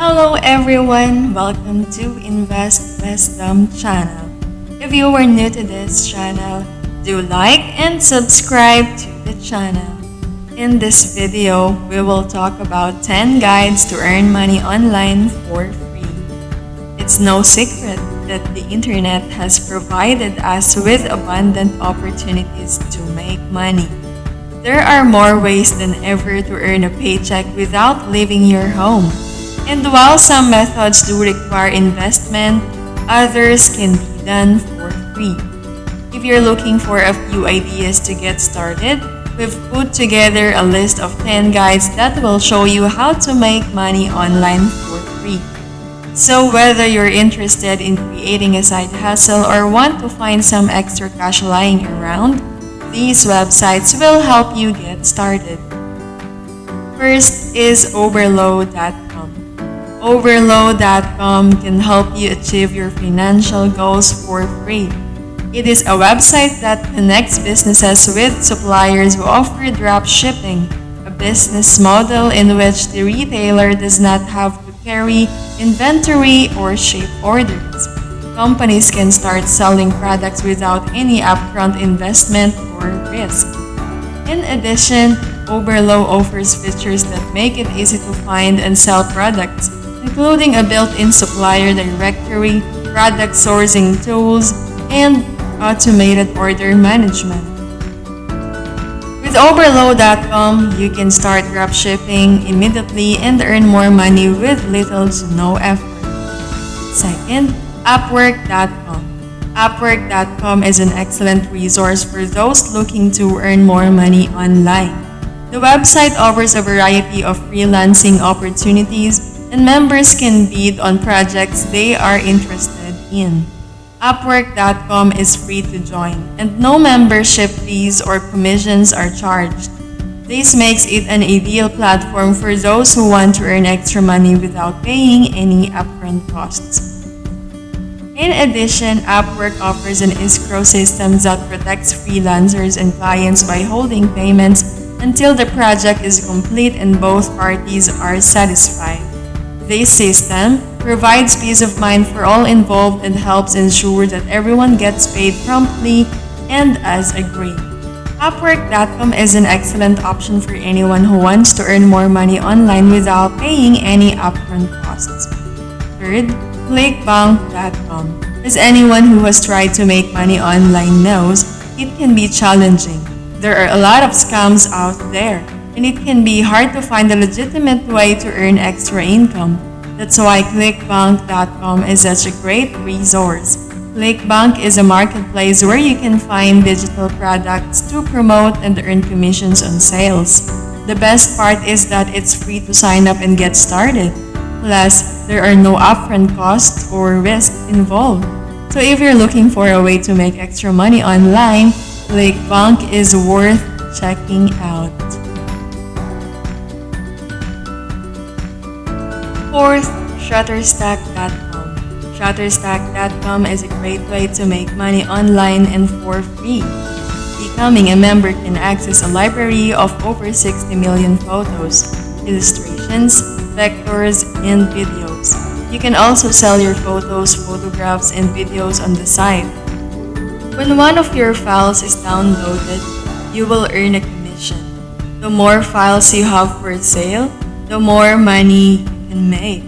Hello everyone, welcome to Invest Wisdom channel. If you are new to this channel, do like and subscribe to the channel. In this video, we will talk about 10 guides to earn money online for free. It's no secret that the internet has provided us with abundant opportunities to make money. There are more ways than ever to earn a paycheck without leaving your home. And while some methods do require investment, others can be done for free. If you're looking for a few ideas to get started, we've put together a list of 10 guides that will show you how to make money online for free. So whether you're interested in creating a side hustle or want to find some extra cash lying around, these websites will help you get started. First is Overload.com. Overload.com can help you achieve your financial goals for free. It is a website that connects businesses with suppliers who offer drop shipping, a business model in which the retailer does not have to carry inventory or ship orders. Companies can start selling products without any upfront investment or risk. In addition, Overload offers features that make it easy to find and sell products, including a built-in supplier directory, product sourcing tools, and automated order management. With Overload.com, you can start dropshipping immediately and earn more money with little to no effort. Second, Upwork.com. Upwork.com is an excellent resource for those looking to earn more money online. The website offers a variety of freelancing opportunities, and members can bid on projects they are interested in. Upwork.com is free to join, and no membership fees or commissions are charged. This makes it an ideal platform for those who want to earn extra money without paying any upfront costs. In addition, Upwork offers an escrow system that protects freelancers and clients by holding payments until the project is complete and both parties are satisfied. This system provides peace of mind for all involved and helps ensure that everyone gets paid promptly and as agreed. Upwork.com is an excellent option for anyone who wants to earn more money online without paying any upfront costs. Third, ClickBank.com. As anyone who has tried to make money online knows, it can be challenging. There are a lot of scams out there, and it can be hard to find a legitimate way to earn extra income. That's why ClickBank.com is such a great resource. ClickBank is a marketplace where you can find digital products to promote and earn commissions on sales. The best part is that it's free to sign up and get started. Plus, there are no upfront costs or risks involved. So if you're looking for a way to make extra money online, ClickBank is worth checking out. Fourth, Shutterstock.com. Shutterstock.com is a great way to make money online and for free. Becoming a member can access a library of over 60 million photos, illustrations, vectors, and videos. You can also sell your photos, photographs, and videos on the site. When one of your files is downloaded, you will earn a commission. The more files you have for sale, the more money you can make.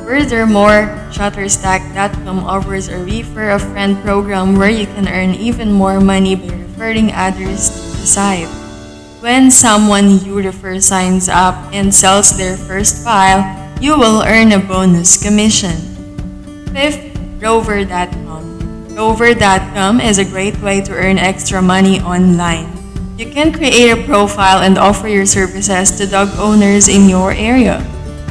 Furthermore, Shutterstock.com offers a Refer a Friend program where you can earn even more money by referring others to the site. When someone you refer signs up and sells their first file, you will earn a bonus commission. Fifth, Rover.com. Rover.com is a great way to earn extra money online. You can create a profile and offer your services to dog owners in your area.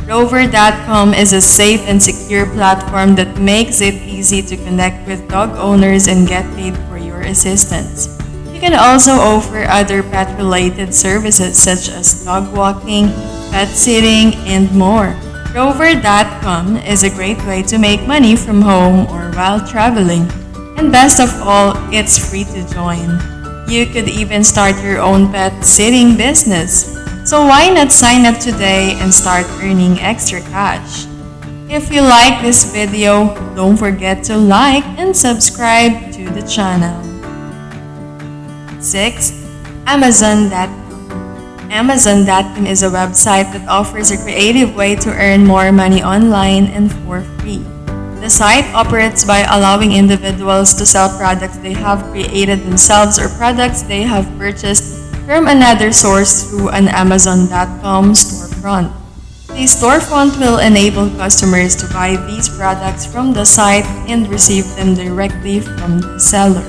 Rover.com is a safe and secure platform that makes it easy to connect with dog owners and get paid for your assistance. You can also offer other pet-related services such as dog walking, pet sitting, and more. Rover.com is a great way to make money from home or while traveling. And best of all, it's free to join. You could even start your own pet sitting business. So why not sign up today and start earning extra cash? If you like this video, don't forget to like and subscribe to the channel. 6. Amazon.com. Amazon.com is a website that offers a creative way to earn more money online and for free. The site operates by allowing individuals to sell products they have created themselves or products they have purchased from another source through an Amazon.com storefront. The storefront will enable customers to buy these products from the site and receive them directly from the seller.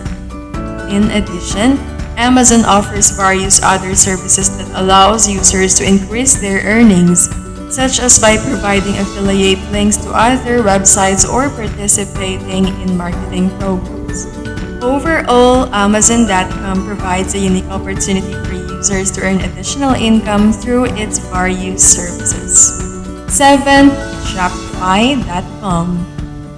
In addition, Amazon offers various other services that allows users to increase their earnings, such as by providing affiliate links to other websites or participating in marketing programs. Overall, Amazon.com provides a unique opportunity for users to earn additional income through its various services. 7. Shopify.com.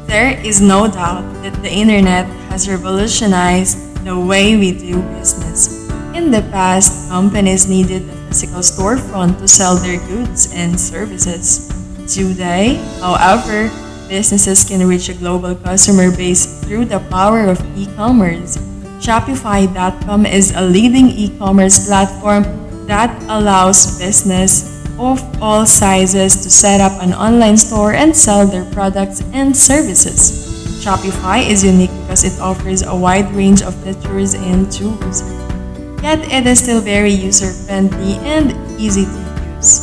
There is no doubt that the internet has revolutionized the way we do business. In the past, companies needed a physical storefront to sell their goods and services. Today, however, businesses can reach a global customer base through the power of e-commerce. Shopify.com is a leading e-commerce platform that allows business of all sizes to set up an online store and sell their products and services. Shopify is unique because it offers a wide range of features and tools, yet it is still very user-friendly and easy to use.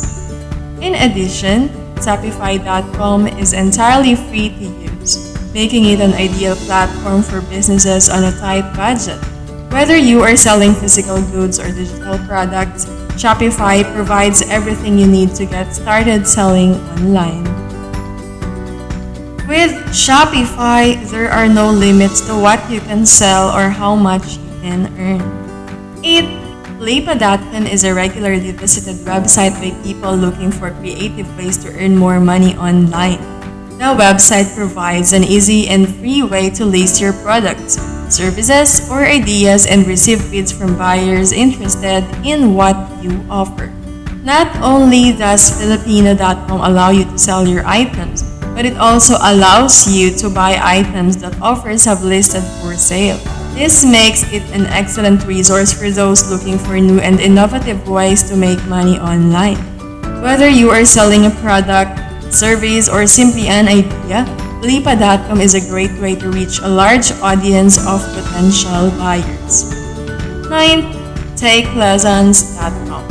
In addition, Shopify.com is entirely free to use, making it an ideal platform for businesses on a tight budget. Whether you are selling physical goods or digital products, Shopify provides everything you need to get started selling online. With Shopify, there are no limits to what you can sell or how much you can earn. 8. Lipa.com is a regularly visited website by people looking for creative ways to earn more money online. The website provides an easy and free way to list your products, services, or ideas and receive bids from buyers interested in what you offer. Not only does Filipino.com allow you to sell your items, but it also allows you to buy items that offers have listed for sale. This makes it an excellent resource for those looking for new and innovative ways to make money online. Whether you are selling a product, service, or simply an idea, Lipa.com is a great way to reach a large audience of potential buyers. 9. TakeLessons.com.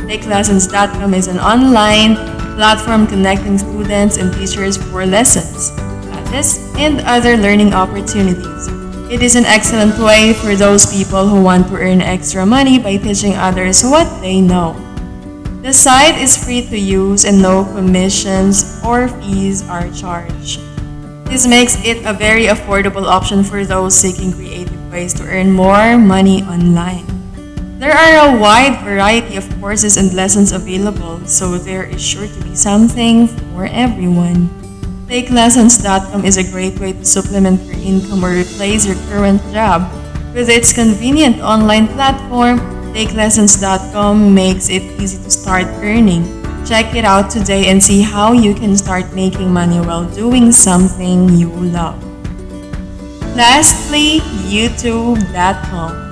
TakeLessons.com is an online platform connecting students and teachers for lessons, classes, and other learning opportunities. It is an excellent way for those people who want to earn extra money by teaching others what they know. The site is free to use and no commissions or fees are charged. This makes it a very affordable option for those seeking creative ways to earn more money online. There are a wide variety of courses and lessons available, so there is sure to be something for everyone. TakeLessons.com is a great way to supplement your income or replace your current job. With its convenient online platform, TakeLessons.com makes it easy to start earning. Check it out today and see how you can start making money while doing something you love. Lastly, YouTube.com.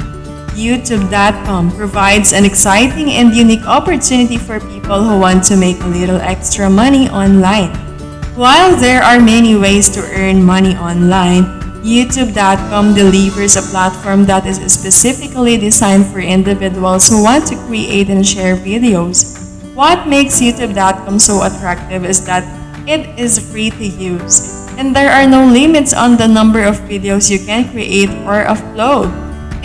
YouTube.com provides an exciting and unique opportunity for people who want to make a little extra money online. While there are many ways to earn money online, YouTube.com delivers a platform that is specifically designed for individuals who want to create and share videos. What makes YouTube.com so attractive is that it is free to use, and there are no limits on the number of videos you can create or upload.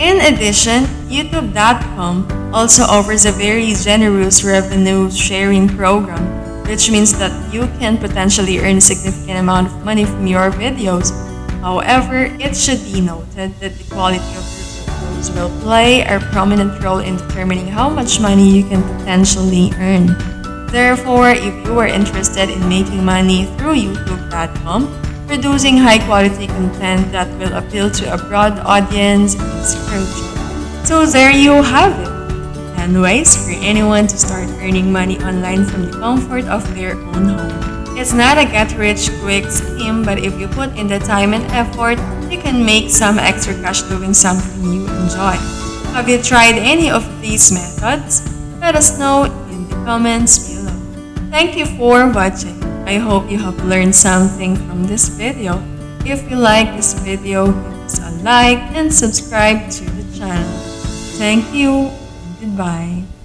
In addition, YouTube.com also offers a very generous revenue sharing program, which means that you can potentially earn a significant amount of money from your videos. However, it should be noted that the quality of your videos will play a prominent role in determining how much money you can potentially earn. Therefore, if you are interested in making money through YouTube.com, producing high-quality content that will appeal to a broad audience is crucial. So there you have it. 10 ways for anyone to start earning money online from the comfort of their own home. It's not a get rich quick scheme, but if you put in the time and effort, you can make some extra cash doing something you enjoy. Have you tried any of these methods? Let us know in the comments below. Thank you for watching. I hope you have learned something from this video. If you like this video, give us a like and subscribe to the channel. Thank you and goodbye.